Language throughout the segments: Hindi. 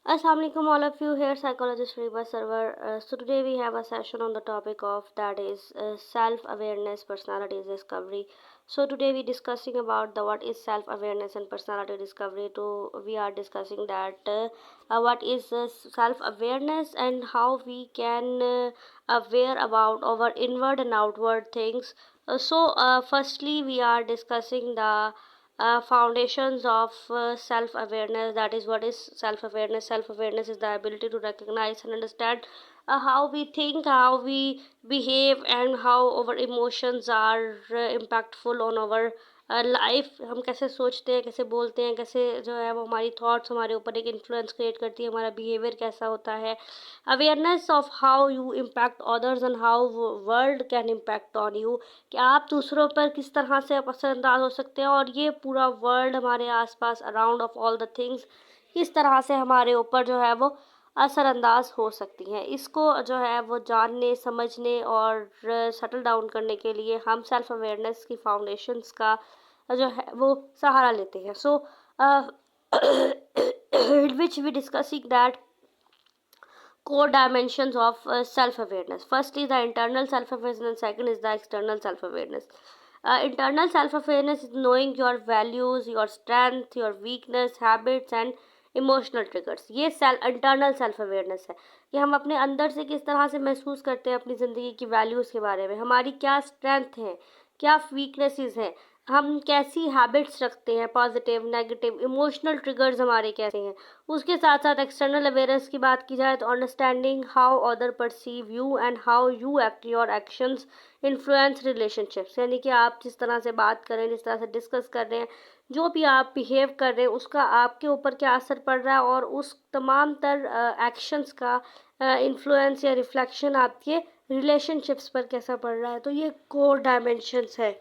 Assalamualaikum all of you, here psychologist Reba Sarwar. So today we have a session on the topic of that is self-awareness, personality discovery. So today we discussing about the what is self-awareness and personality discovery. So we are discussing that what is self-awareness and how we can aware about our inward and outward things. Firstly we are discussing the foundations of self awareness. That is, what is self awareness? Self awareness is the ability to recognize and understand how we think, how we behave, and how our emotions are impactful on our life. हम कैसे सोचते हैं, कैसे बोलते हैं, कैसे जो है वो हमारी थॉट्स हमारे ऊपर एक इन्फ्लुएंस क्रिएट करती है, हमारा बिहेवियर कैसा होता है. Awareness of how you impact others and how world can impact on you, कि आप दूसरों पर किस तरह से असरअंदाज हो सकते हैं और ये पूरा वर्ल्ड हमारे आसपास around of all the things किस तरह से हमारे ऊपर जो है वो असरअंदाज हो सकती हैं. इसको जो है वो जानने, समझने और सेटल डाउन करने के लिए हम सेल्फ अवेयरनेस की फाउंडेशंस का जो है वो सहारा लेते हैं. So which we discussing that core dimensions of self awareness. First is the internal self awareness, and second is the external self awareness. Internal self awareness is knowing your values, your strength, your weakness, habits, and emotional triggers. ये इंटरनल सेल्फ अवेयरनेस है कि हम अपने अंदर से किस तरह से महसूस करते हैं अपनी ज़िंदगी की वैल्यूज़ के बारे में, हमारी क्या स्ट्रेंथ है, क्या वीकनेसेस हैं, हम कैसी हैबिट्स रखते हैं, पॉजिटिव नेगेटिव, इमोशनल ट्रिगर्स हमारे कैसे हैं. उसके साथ साथ एक्सटर्नल अवेयरनेस की बात की जाए तो understanding how other perceive you and how you act, your actions influence relationships. यानी कि आप जिस तरह से बात कर रहे हैं, जिस तरह से डिस्कस कर रहे हैं, जो भी आप बिहेव कर रहे हैं, उसका आपके ऊपर क्या असर पड़ रहा है और उस तमाम तर एक्शंस का इन्फ्लुएंस या रिफ्लेक्शन आपके रिलेशनशिप्स पर कैसा पड़ रहा है. तो ये कोर डायमेंशंस है.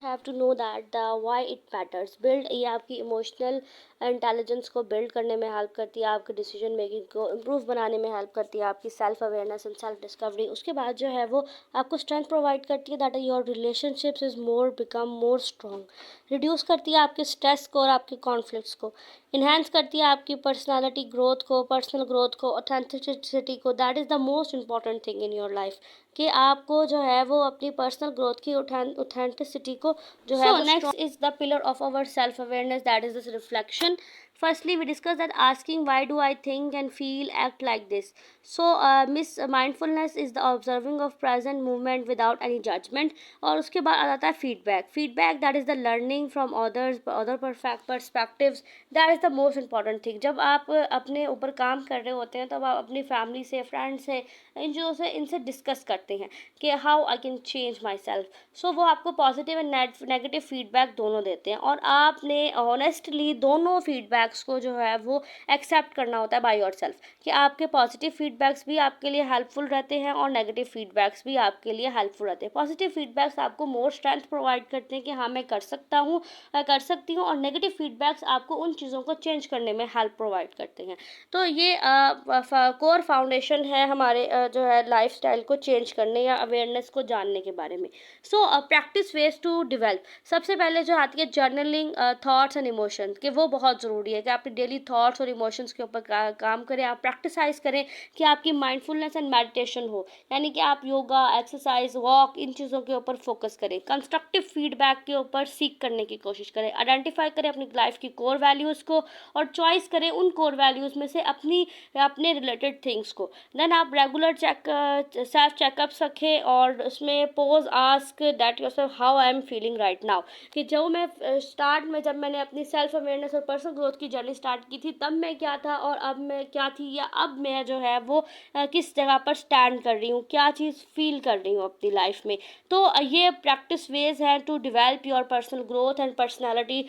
Have to know that the why it matters build. ये आपकी इमोशनल इंटेलिजेंस को बिल्ड करने में हेल्प करती है, आपके डिसीजन मेकिंग को इम्प्रूव बनाने में हेल्प करती है, आपकी self awareness and self discovery. उसके बाद जो है वो आपको स्ट्रेंथ प्रोवाइड करती है, that your relationships is more become more strong. Reduce करती है आपके स्ट्रेस को और आपके कॉन्फ्लिक्ट्स को. इन्हेंस करती है आपकी पर्सनालिटी ग्रोथ को, पर्सनल ग्रोथ को, ऑथेंटिसिटी को. That is the most important thing in your life, कि आपको जो है वो अपनी पर्सनल ग्रोथ की ऑथेंटिसिटी को जो है. So next is the pillar of our self awareness, that is this reflection. Firstly we discuss that asking why do I think and feel act like this. So miss mindfulness is the observing of present movement without any judgment. और उसके बाद आ जाता है feedback, that is the learning from others, other perspectives. that is the most important thing. जब आप अपने ऊपर काम कर रहे होते हैं तब आप अपनी फैमिली से, फ्रेंड्स से, इन चीज़ों से इनसे डिस्कस करते हैं कि how I can change myself. So वो आपको पॉजिटिव एंड नेगेटिव फीडबैक दोनों देते हैं और आपने ऑनेस्टली दोनों फीडबैक्स को जो है वो एक्सेप्ट करना होता है बाय योर सेल्फ, कि आपके पॉजिटिव फीडबैक्स भी आपके लिए हेल्पफुल रहते हैं और नेगेटिव फीडबैक्स भी आपके लिए हेल्पफुल रहते हैं. पॉजिटिव फीडबैक्स आपको मोर स्ट्रेंथ प्रोवाइड करते हैं कि हाँ मैं कर सकता हूँ, कर सकती हूँ, और नेगेटिव फीडबैक्स आपको उन चीज़ों को चेंज करने में हेल्प प्रोवाइड करते हैं. तो ये कोर फाउंडेशन है हमारे जो है लाइफस्टाइल को चेंज करने या अवेयरनेस को जानने के बारे में. So practice ways to develop. सबसे पहले जो आती है जर्नलिंग थॉट्स एंड इमोशंस, कि वो बहुत ज़रूरी है कि आप डेली थॉट्स और इमोशंस के ऊपर काम करें, आप प्रैक्टिसाइज करें कि आपकी माइंडफुलनेस एंड मेडिटेशन हो. यानी कि आप योगा, एक्सरसाइज, वॉक, इन चीज़ों के ऊपर फोकस करें. कंस्ट्रक्टिव फीडबैक के ऊपर सीख करने की कोशिश करें. आइडेंटिफाई करें अपनी लाइफ की कोर वैल्यूज़ को और चॉइस करें उन कोर वैल्यूज़ में से अपने रिलेटेड थिंग्स को. देन आप रेगुलर सेल्फ चेकअप्स रखें और उसमें pose ask that yourself how I am feeling right now. कि जो मैं स्टार्ट में जब मैंने अपनी सेल्फ अवेयरनेस और पर्सनल ग्रोथ की जर्नी स्टार्ट की थी तब मैं क्या था और अब मैं क्या थी, या अब मैं जो है वो किस जगह पर स्टैंड कर रही हूँ, क्या चीज़ फील कर रही हूँ अपनी लाइफ में. तो ये प्रैक्टिस वेज हैं to develop your personal growth and personality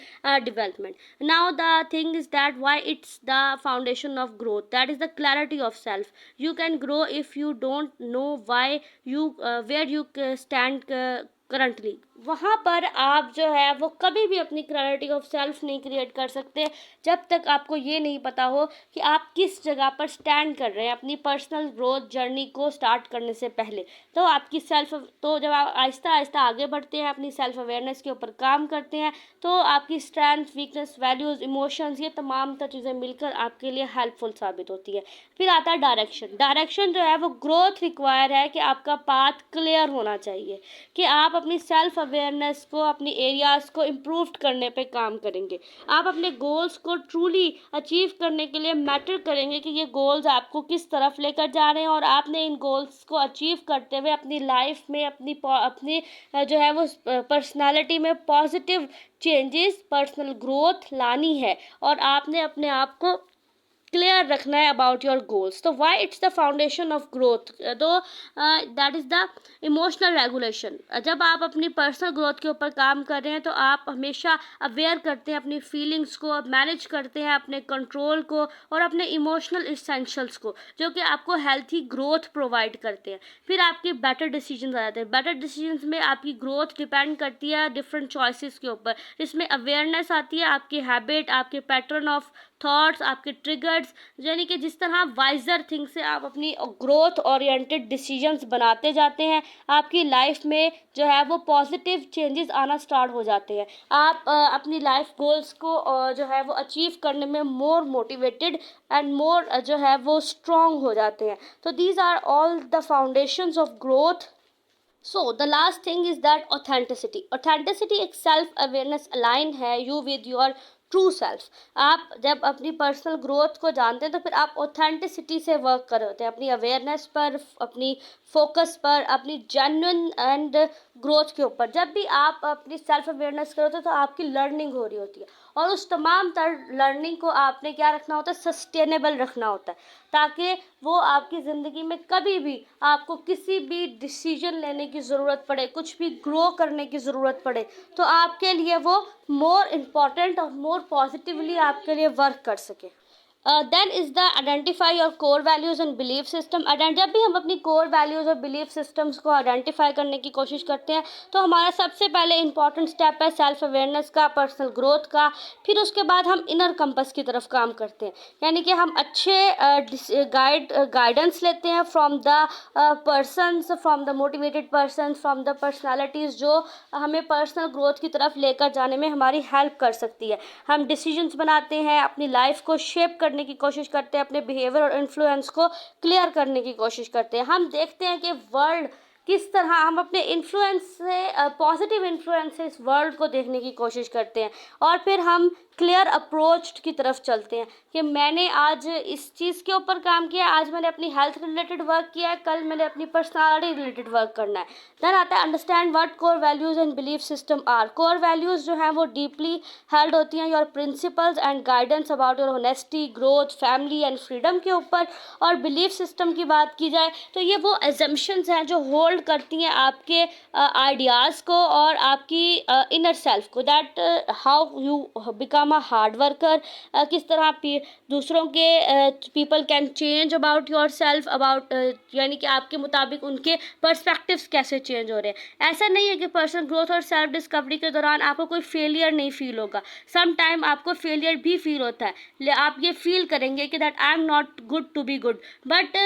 development. Now the thing is that why it's the foundation of growth, that is the clarity of self. You can grow if you don't know why you where you stand currently. वहाँ पर आप जो है वो कभी भी अपनी क्लैरिटी ऑफ सेल्फ नहीं क्रिएट कर सकते जब तक आपको ये नहीं पता हो कि आप किस जगह पर स्टैंड कर रहे हैं अपनी पर्सनल ग्रोथ जर्नी को स्टार्ट करने से पहले। तो आपकी तो जब आप आहिस्ता आहिस्ता आगे बढ़ते हैं, अपनी सेल्फ अवेयरनेस के ऊपर काम करते हैं, तो आपकी स्ट्रेंथ, वीकनेस, वैल्यूज़, इमोशंस, ये तमाम चीज़ें मिलकर आपके लिए हेल्पफुल साबित होती है। फिर आता है डायरेक्शन। डायरेक्शन जो है वो ग्रोथ रिक्वायर है कि आपका पाथ क्लियर होना चाहिए, कि आप अपनी सेल्फ अवेयरनेस को, अपनी एरियाज़ को इम्प्रूव करने पे काम करेंगे। आप अपने गोल्स को ट्रूली अचीव करने के लिए मैटर करेंगे कि ये गोल्स आपको किस तरफ लेकर जा रहे हैं, और आपने इन गोल्स को अचीव करते हुए अपनी लाइफ में अपनी जो है वो पर्सनालिटी में पॉजिटिव चेंजेस, पर्सनल ग्रोथ लानी है, और आपने अपने आप को क्लियर रखना है अबाउट योर गोल्स। तो why it's the foundation of growth, तो that is the emotional regulation. जब आप अपनी पर्सनल ग्रोथ के ऊपर काम कर रहे हैं तो आप हमेशा अवेयर करते हैं अपनी फीलिंग्स को, मैनेज करते हैं अपने कंट्रोल को और अपने इमोशनल इसेंशियल्स को, जो कि आपको हेल्थी ग्रोथ प्रोवाइड करते हैं। फिर आपके बेटर डिसीजन आ जाते हैं। बेटर डिसीजन में आपकी ग्रोथ डिपेंड करती है डिफरेंट चॉइसेस के ऊपर। इसमें अवेयरनेस आती है, आपकी हैबिट, आपके पैटर्न ऑफ थॉट्स, आपके ट्रिगर्स, यानी कि जिस तरह वाइजर थिंग से आप अपनी ग्रोथ ओरिएंटेड डिसीजंस बनाते जाते हैं, आपकी लाइफ में जो है वो पॉजिटिव चेंजेस आना स्टार्ट हो जाते हैं। आप अपनी लाइफ गोल्स को जो है वो अचीव करने में मोर मोटिवेटेड एंड मोर जो है वो स्ट्रॉन्ग हो जाते हैं। तो these are all the foundations of growth. So the last thing is that authenticity. Authenticity एक सेल्फ अवेयरनेस अलाइन है you with your true self. आप जब अपनी पर्सनल ग्रोथ को जानते हैं तो फिर आप ऑथेंटिसिटी से वर्क कर रहे होते हैं, अपनी अवेयरनेस पर, अपनी फोकस पर, अपनी जेन्युइन एंड ग्रोथ के ऊपर। जब भी आप अपनी सेल्फ अवेयरनेस करते हो तो आपकी लर्निंग हो रही होती है, और उस तमाम लर्निंग को आपने क्या रखना होता है, सस्टेनेबल रखना होता है, ताकि वो आपकी ज़िंदगी में कभी भी आपको किसी भी डिसीजन लेने की ज़रूरत पड़े, कुछ भी ग्रो करने की ज़रूरत पड़े, तो आपके लिए वो मोर इम्पॉर्टेंट और मोर पॉजिटिवली आपके लिए वर्क कर सके। Then is the identify your core values and belief system. जब भी हम अपनी कोर वैल्यूज़ और बिलीफ सिस्टम्स को आइडेंटिफाई करने की कोशिश करते हैं तो हमारा सबसे पहले इंपॉर्टेंट स्टेप है सेल्फ अवेयरनेस का, पर्सनल ग्रोथ का। फिर उसके बाद हम इनर कंपस की तरफ काम करते हैं, यानी कि हम अच्छे गाइडेंस लेते हैं from the persons, from the motivated person, from the personalities, जो हमें पर्सनल ग्रोथ की तरफ लेकर जाने में हमारी हेल्प कर सकती है। हम डिसीजंस बनाते हैं, अपनी लाइफ को शेप करने की कोशिश करते हैं, अपने बिहेवियर और इन्फ्लुएंस को क्लियर करने की कोशिश करते हैं। हम देखते हैं कि वर्ल्ड किस तरह, हम अपने इन्फ्लुएंस से, पॉजिटिव इन्फ्लुएंस से इस वर्ल्ड को देखने की कोशिश करते हैं, और फिर हम क्लियर अप्रोच की तरफ चलते हैं कि मैंने आज इस चीज़ के ऊपर काम किया, आज मैंने अपनी हेल्थ रिलेटेड वर्क किया है, कल मैंने अपनी पर्सनालिटी रिलेटेड वर्क करना है। देन आता है understand what core values and belief system are. Core values जो हैं वो डीपली हेल्ड होती हैं your principles and guidance about your honesty, growth, family and freedom के ऊपर। और बिलीफ सिस्टम की बात की जाए तो ये वो एजम्पशंस हैं जो होल्ड करती हैं आपके आइडियाज़ को और आपकी इनर सेल्फ को, that how you become a hard worker, किस तरह दूसरों के people can change about your self, about यानी कि आपके मुताबिक उनके पर्सपेक्टिव्स कैसे चेंज हो रहे हैं। ऐसा नहीं है कि पर्सनल ग्रोथ और सेल्फ डिस्कवरी के दौरान आपको कोई फेलियर नहीं फील होगा, सम टाइम आपको फेलियर भी फील होता है, आप ये फील करेंगे कि that I am not good to be good, but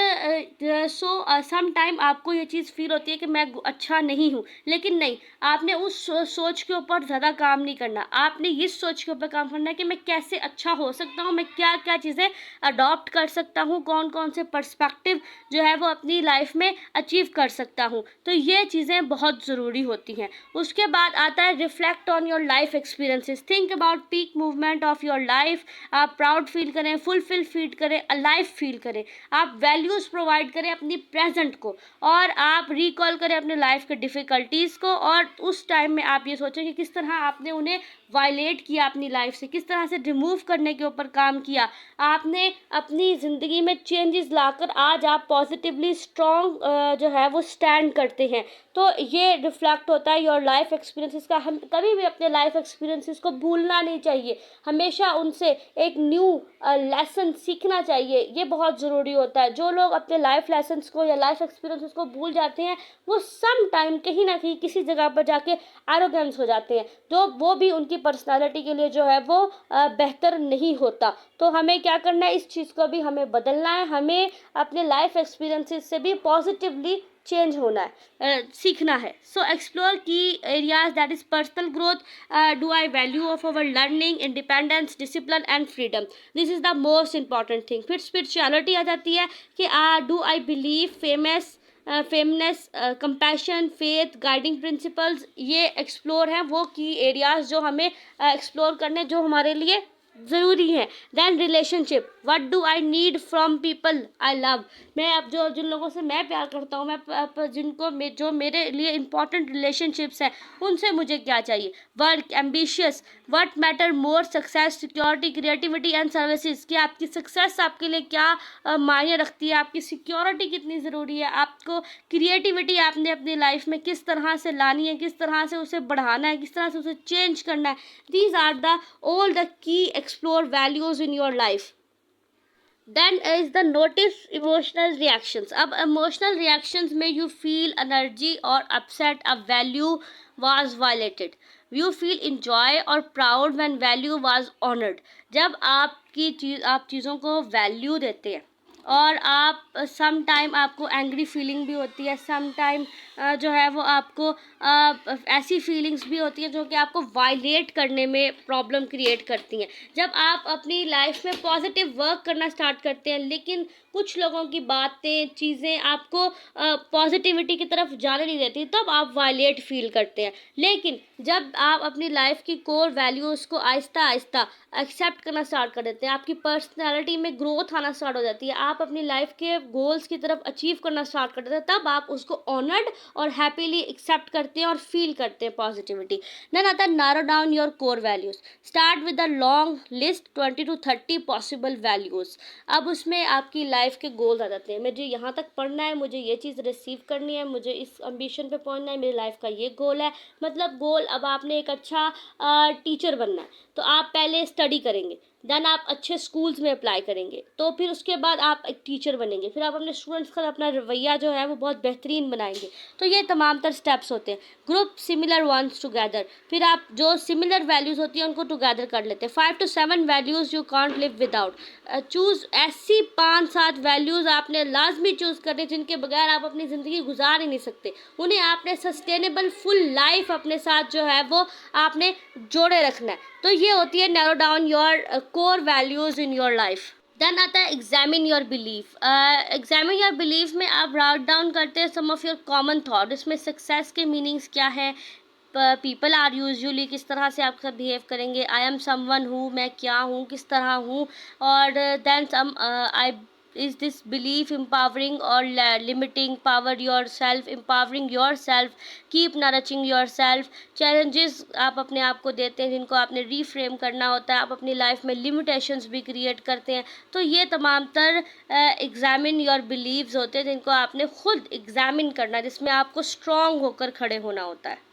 some time आपको ये चीज़ फील होती है कि मैं अच्छा नहीं हूँ, लेकिन नहीं, आपने उस सोच के ऊपर ज़्यादा काम नहीं करना, आपने इस सोच के ऊपर काम करना है कि मैं कैसे अच्छा हो सकता हूँ, मैं क्या क्या चीज़ें अडॉप्ट कर सकता हूँ, कौन कौन से पर्सपेक्टिव जो है वो अपनी लाइफ में अचीव कर सकता हूँ। तो ये चीज़ें बहुत ज़रूरी होती हैं। उसके बाद आता है reflect on your life experiences, think about peak movement of your life. आप प्राउड फील करें, फुलफिल फील करें, अलाइव फील करें, आप वैल्यूज़ प्रोवाइड करें अपनी प्रेजेंट को, और आप रिकॉल करें अपने लाइफ के डिफ़िकल्टीज़ को, और उस टाइम में आप ये सोचें कि किस तरह आपने उन्हें वायलेट किया अपनी लाइफ से, किस तरह से रिमूव करने के ऊपर काम किया, आपने अपनी ज़िंदगी में चेंजेस लाकर आज आप पॉजिटिवली स्ट्रॉन्ग जो है वो स्टैंड करते हैं। तो ये रिफ्लेक्ट होता है योर लाइफ एक्सपीरियंसेस का। हम कभी भी अपने लाइफ एक्सपीरियंसेस को भूलना नहीं चाहिए, हमेशा उनसे एक न्यू लेसन सीखना चाहिए, ये बहुत ज़रूरी होता है। जो लोग अपने लाइफ लेसन्स को या लाइफ एक्सपीरियंसेस को भूल जाते हैं वो सम टाइम कहीं ना कहीं किसी जगह पर जाके एरोगेंस हो जाते हैं, जो वो भी उनकी पर्सनालिटी के लिए जो है वो बेहतर नहीं होता। तो हमें क्या करना है, इस चीज़ को भी हमें बदलना है, हमें अपने लाइफ एक्सपीरियंसेस से भी पॉजिटिवली चेंज होना है, सीखना है। So explore key areas that is personal growth, do I value of our learning, independence, discipline and freedom, this is the most important thing. फिर स्पिरिचुअलिटी आ जाती है कि do I believe fairness, compassion, faith, guiding principles, ये एक्सप्लोर हैं वो की एरियाज जो हमें एक्सप्लोर करने, जो हमारे लिए ज़रूरी है। Then relationship, what do I need from people I love, मैं अब जो जिन लोगों से मैं प्यार करता हूँ, मैं जिनको जो मेरे लिए इंपॉर्टेंट रिलेशनशिप्स हैं उनसे मुझे क्या चाहिए। Work, ambitious, what matter more, success, security, creativity and services, कि आपकी सक्सेस आपके लिए क्या मायने रखती है, आपकी सिक्योरिटी कितनी ज़रूरी है, आपको क्रिएटिविटी आपने अपनी लाइफ में किस तरह से लानी है, किस तरह से उसे बढ़ाना है, किस तरह से उसे चेंज करना है। These are the all the key explore values in your life. Then is the notice emotional reactions. अब इमोशनल रिएक्शंस में यू फील एनर्जी और upset, a value was violated, you feel enjoy और proud when value was honoured. जब आप चीज़ों को वैल्यू देते हैं और आप सम टाइम आपको एंग्री फीलिंग भी होती है, सम टाइम जो है वो आपको ऐसी फीलिंग्स भी होती हैं जो कि आपको वायलेट करने में प्रॉब्लम क्रिएट करती हैं। जब आप अपनी लाइफ में पॉजिटिव वर्क करना स्टार्ट करते हैं लेकिन कुछ लोगों की बातें, चीज़ें आपको पॉजिटिविटी की तरफ जाने नहीं देती, तब आप वायलेट फील करते हैं। लेकिन जब आप अपनी लाइफ की कोर वैल्यूज़ को आहिस्ता आहिस्ता एक्सेप्ट करना स्टार्ट कर देते हैं, आपकी पर्सनैलिटी में ग्रोथ आना स्टार्ट हो जाती है, आप अपनी लाइफ के गोल्स की तरफ अचीव करना स्टार्ट कर देते हैं, तब आप उसको ऑनर्ड और हैप्पीली एक्सेप्ट करते हैं और फील करते हैं पॉजिटिविटी। देन आता है narrow down your core values, start with a long list 20 to 30 possible values. अब उसमें आपकी लाइफ के गोल्स आ जाते हैं, मुझे यहाँ तक पढ़ना है, मुझे ये चीज़ रिसीव करनी है, मुझे इस एम्बिशन पे पहुँचना है, मेरी लाइफ का ये गोल है। मतलब गोल, अब आपने एक अच्छा टीचर बनना है तो आप पहले स्टडी करेंगे, देन आप अच्छे स्कूल्स में अप्लाई करेंगे, तो फिर उसके बाद आप एक टीचर बनेंगे, फिर आप अपने स्टूडेंट्स का अपना रवैया जो है वो बहुत बेहतरीन बनाएंगे। तो ये तमाम तर स्टेप्स होते हैं। ग्रुप सिमिलर वंस टुगेदर, फिर आप जो सिमिलर वैल्यूज़ होती हैं उनको टुगेदर कर लेते हैं। 5 to 7 values you can't live without, choose ऐसी 5-7 वैल्यूज़ आपने लाजमी चूज़ करने जिनके बगैर आप अपनी ज़िंदगी गुजार ही नहीं सकते। उन्हें आपने सस्टेनेबल फुल लाइफ अपने साथ जो है वो आपने जोड़े रखना है। तो ये होती है narrow down your core values in your life. Then आता है examine your belief. Examine your belief में आप राउट डाउन करते हैं some of your common thought. इसमें सक्सेस के मीनिंग्स क्या है, पीपल आर यूजुअली किस तरह से आपके साथ बिहेव करेंगे, आई एम समवन हूँ, मैं क्या हूँ, किस तरह हूँ, और then some I is this belief empowering or limiting, power yourself, empowering yourself, keep nourishing yourself, challenges आप अपने आप को देते हैं जिनको आपने reframe करना होता है, आप अपनी लाइफ में limitations भी create करते हैं। तो ये तमाम तर examine your beliefs होते हैं जिनको आपने खुद examine करना है, जिसमें आपको strong होकर खड़े होना होता है।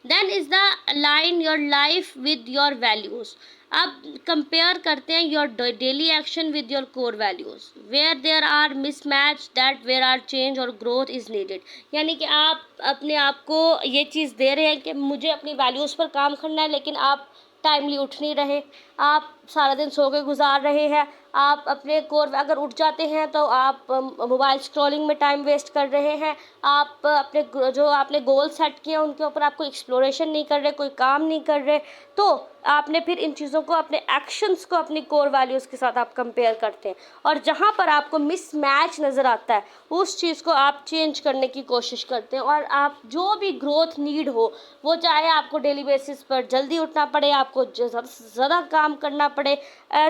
Then is the line your life with your values. अब कंपेयर करते हैं your daily action with your core values, where there are mismatch that where are change और ग्रोथ इज़ नीडेड। यानी कि आप अपने आप को ये चीज़ दे रहे हैं कि मुझे अपनी वैल्यूज़ पर काम करना है, लेकिन आप टाइमली उठ नहीं रहे, आप सारा दिन सो के गुजार रहे हैं, आप अपने कोर अगर उठ जाते हैं तो आप मोबाइल स्क्रॉलिंग में टाइम वेस्ट कर रहे हैं, आप अपने जो आपने गोल सेट किए उनके ऊपर आप कोई एक्सप्लोरेशन नहीं कर रहे, कोई काम नहीं कर रहे। तो आपने फिर इन चीज़ों को, अपने एक्शंस को अपनी कोर वैल्यूज़ के साथ आप कंपेयर करते हैं, और जहाँ पर आपको मिसमैच नज़र आता है उस चीज़ को आप चेंज करने की कोशिश करते हैं, और आप जो भी ग्रोथ नीड हो, वो चाहे आपको डेली बेसिस पर जल्दी उठना पड़े, आपको ज़्यादा काम करना पड़े,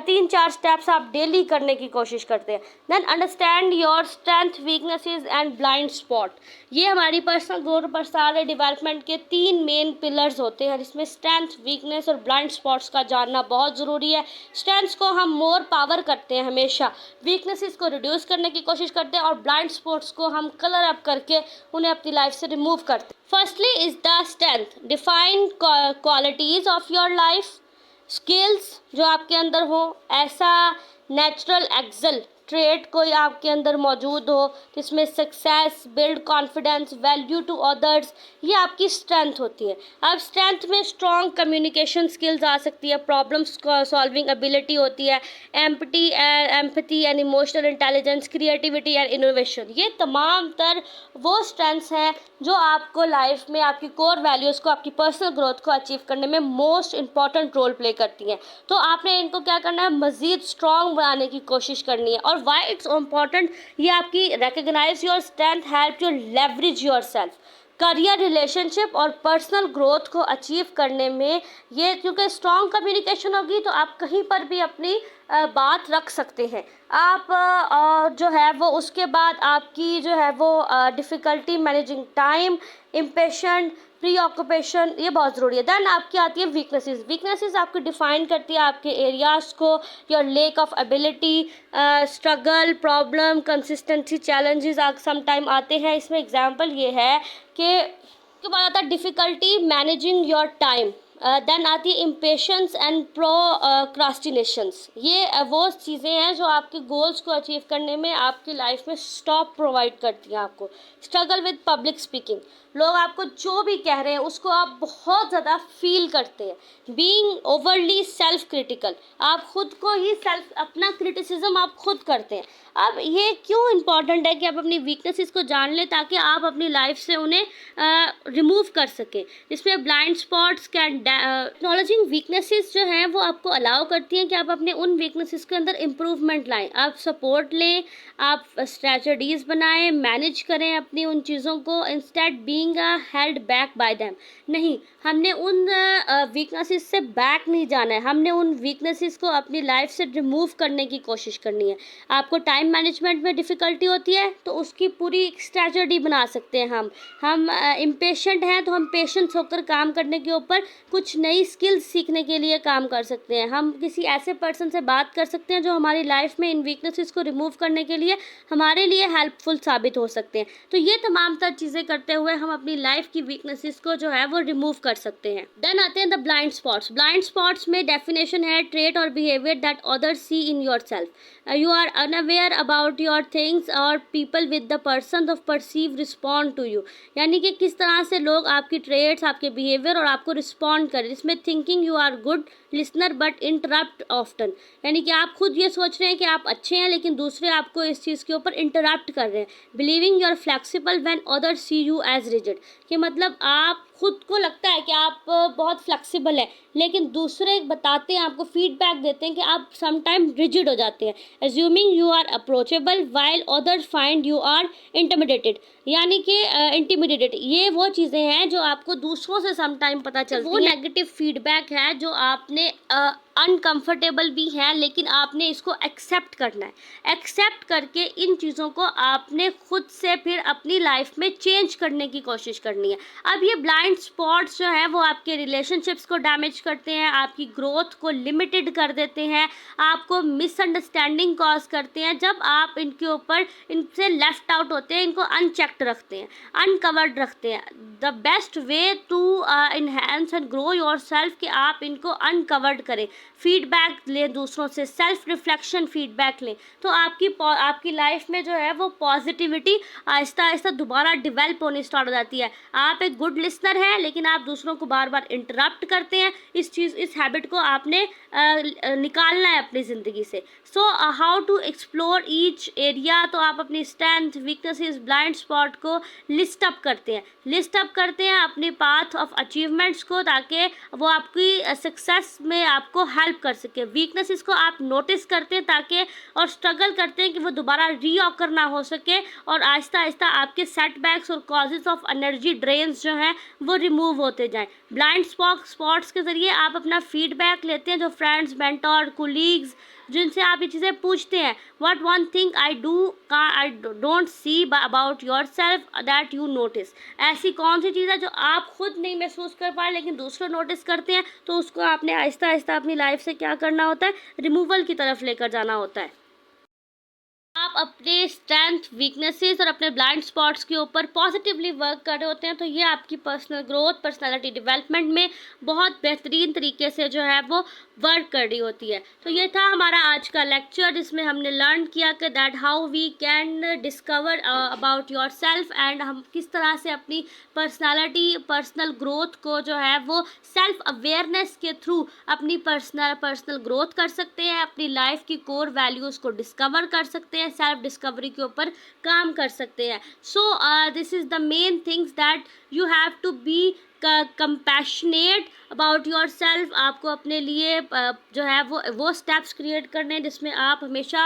3-4 स्टेप्स आप डेली करने की कोशिश करते हैं। Then understand your strength, weaknesses and blind spot. ये हमारी पर्सनल ग्रोथ और पर्सनालिटी डेवलपमेंट के 3 मेन पिलर्स होते हैं, जिसमें स्ट्रेंथ, वीकनेस और ब्लाइंड स्पॉट्स का जानना बहुत ज़रूरी है। स्ट्रेंथ्स को हम मोर पावर करते हैं हमेशा, वीकनेसेस को रिड्यूस करने की कोशिश करते हैं और ब्लाइंड स्पॉट्स को हम कलर अप करके उन्हें अपनी लाइफ से रिमूव करते हैं। Firstly is the strength, define qualities of your life, skills जो आपके अंदर हो, ऐसा नेचुरल एक्सल ट्रेड कोई आपके अंदर मौजूद हो जिसमें success, build confidence, value to others, ये आपकी स्ट्रेंथ होती है। अब स्ट्रेंथ में स्ट्रॉन्ग कम्युनिकेशन स्किल्स आ सकती है, प्रॉब्लम्स सॉल्विंग एबिलिटी होती है, empathy and emotional intelligence, creativity and innovation. ये तमाम तर वो स्ट्रेंथ्स हैं जो आपको लाइफ में आपकी कोर वैल्यूज़ को, आपकी पर्सनल ग्रोथ को अचीव करने में मोस्ट इंपॉर्टेंट रोल प्ले करती हैं। तो आपने इनको क्या करना है, मज़ीद स्ट्रॉन्ग बनाने की कोशिश करनी है। और वाई इट्स इम्पॉर्टेंट, ये आपकी recognise your strength, help you leverage your self, career, relationship और पर्सनल ग्रोथ को अचीव करने में। ये क्योंकि स्ट्रॉन्ग कम्युनिकेशन होगी तो आप कहीं पर भी अपनी बात रख सकते हैं। आप जो है वो उसके बाद आपकी जो है वो difficulty managing time, impatient, pre occupation, ये बहुत ज़रूरी है। देन आपकी आती है वीकनेसेस। वीकनेसेस आपको डिफ़ाइन करती है आपके एरियाज़ को, your lack of ability, struggle, problem, consistency, challenges some time आते हैं। इसमें एग्जांपल ये है कि उसके बाद आता है difficulty managing your time, then आती है इम्पेशंस एंड प्रोक्रास्टिनेशंस। ये वो चीज़ें हैं जो आपके गोल्स को अचीव करने में आपकी लाइफ में स्टॉप प्रोवाइड करती हैं आपको। स्ट्रगल विद पब्लिक स्पीकिंग, लोग आपको जो भी कह रहे हैं उसको आप बहुत ज़्यादा फील करते हैं। बीइंग ओवरली सेल्फ क्रिटिकल, आप खुद को ही अपना क्रिटिसिज्म आप खुद करते हैं। अब ये क्यों इम्पॉर्टेंट है कि आप अपनी वीकनेसेस को जान लें ताकि आप अपनी लाइफ से उन्हें रिमूव कर सकें। इसमें blind spots can acknowledging weaknesses जो हैं वो आपको अलाउ करती हैं कि आप अपने उन वीकनेसेस के अंदर इम्प्रूवमेंट लाएं, आप सपोर्ट लें, आप स्ट्रैटेजीज बनाएं, मैनेज करें अपनी उन चीज़ों को, instead being held back by them. नहीं, हमने उन वीकनेसेस से बैक नहीं जाना है, हमने उन वीकनेसेस को अपनी लाइफ से रिमूव करने की कोशिश करनी है। आपको टाइम मैनेजमेंट में डिफ़िकल्टी होती है तो उसकी पूरी एक स्ट्रैटेजी बना सकते हैं हम इम्पेशेंट हैं तो हम पेशेंस होकर काम करने के ऊपर कुछ नई स्किल्स सीखने के लिए काम कर सकते हैं। हम किसी ऐसे पर्सन से बात कर सकते हैं जो हमारी लाइफ में इन वीकनेसेस को रिमूव करने के लिए हमारे लिए हेल्पफुल साबित हो सकते हैं। तो ये तमाम तर चीज़ें करते हुए हम अपनी लाइफ की वीकनेसेस को जो है वो रिमूव कर सकते हैं। देन आते हैं the blind spots. Blind spots में डेफिनेशन है ट्रेट और behaviour that others see in your self, you are unaware about your things और people with the person of perceive respond to you. यानी कि किस तरह से लोग आपकी ट्रेट्स, आपके बिहेवियर और आपको रिस्पॉन्ड करें। इसमें thinking you are good listener but interrupt often, यानी कि आप खुद ये सोच रहे हैं कि आप अच्छे हैं लेकिन दूसरे आपको इस चीज़ के ऊपर इंटरप्ट कर रहे हैं। Believing you are flexible when others see you as rigid, कि मतलब आप खुद को लगता है कि आप बहुत फ्लेक्सिबल है लेकिन दूसरे बताते हैं, आपको फीडबैक देते हैं कि आप समटाइम रिजिड हो जाते हैं। Assuming you are approachable while others find you are intimidated, यानी कि इंटिमिडेटेड, ये वो चीज़ें हैं जो आपको दूसरों से समटाइम पता चलती है। वो नेगेटिव फीडबैक है जो आपने अनकंफर्टेबल भी है लेकिन आपने इसको एक्सेप्ट करना है। एक्सेप्ट करके इन चीज़ों को आपने खुद से फिर अपनी लाइफ में चेंज करने की कोशिश करनी है। अब ये ब्लाइंड स्पॉट्स जो है वो आपके रिलेशनशिप्स को डैमेज करते हैं, आपकी ग्रोथ को लिमिटेड कर देते हैं, आपको मिसअंडरस्टैंडिंग कॉज करते हैं। जब आप इनके ऊपर इनसे लेफ्ट आउट होते हैं, इनको अनचेक्ड रखते हैं, अनकवर्ड रखते हैं। The best way to enhance and grow yourself कि आप इनको अनकवर्ड करें, फीडबैक लें दूसरों से, सेल्फ रिफ्लेक्शन फीडबैक लें, तो आपकी लाइफ में जो है वो पॉजिटिविटी आहिस्ता आहिस्ता दोबारा डिवेल्प होनी स्टार्ट हो जाती है। आप एक गुड लिसनर हैं लेकिन आप दूसरों को बार बार इंटरप्ट करते हैं। इस हैबिट को आपने निकालना है अपनी ज़िंदगी से। So how to explore each area, तो आप अपनी स्ट्रेंथ, वीकनेसेस, ब्लाइंड स्पॉट को लिस्ट अप करते हैं अपने पाथ ऑफ अचीवमेंट्स को, ताकि वो आपकी सक्सेस में आपको हेल्प कर सके। वीकनेसेस को आप नोटिस करते हैं ताकि और स्ट्रगल करते हैं कि वो दोबारा रीऑकर ना हो सके, और आहिस्ता आहिस्ता आपके सेटबैक्स और कॉजेज ऑफ एनर्जी ड्रेन्स जो हैं वो रिमूव होते जाएं। ब्लाइंड स्पॉट्स के ज़रिए आप अपना फीडबैक लेते हैं, जो फ्रेंड्स, मेंटोर, कोलीग्स जिनसे आप ये चीज़ें पूछते हैं, what one thing I don't see about your self that you notice. ऐसी कौन सी चीज़ है जो आप खुद नहीं महसूस कर पा रहे लेकिन दूसरे नोटिस करते हैं, तो उसको आपने आहिस्ता आहिस्ता अपनी लाइफ से क्या करना होता है, रिमूवल की तरफ लेकर जाना होता है। आप अपने स्ट्रेंथ, वीकनेसेस और अपने ब्लाइंड स्पॉट्स के ऊपर पॉजिटिवली वर्क कर रहे होते हैं, तो ये आपकी पर्सनल ग्रोथ, पर्सनालिटी डेवलपमेंट में बहुत बेहतरीन तरीके से जो है वो वर्क कर रही होती है। तो ये था हमारा आज का लेक्चर, जिसमें हमने लर्न किया कि that how we can discover about yourself, and हम किस तरह से अपनी पर्सनालिटी, पर्सनल ग्रोथ को जो है वो सेल्फ अवेयरनेस के थ्रू अपनी पर्सनल ग्रोथ कर सकते हैं, अपनी लाइफ की कोर वैल्यूज़ को डिस्कवर कर सकते हैं, सेल्फ डिस्कवरी के ऊपर काम कर सकते हैं। So this is the main things that you have to be compassionate about yourself. आपको अपने लिए जो है वो स्टेप्स क्रिएट करने हैं जिसमें आप हमेशा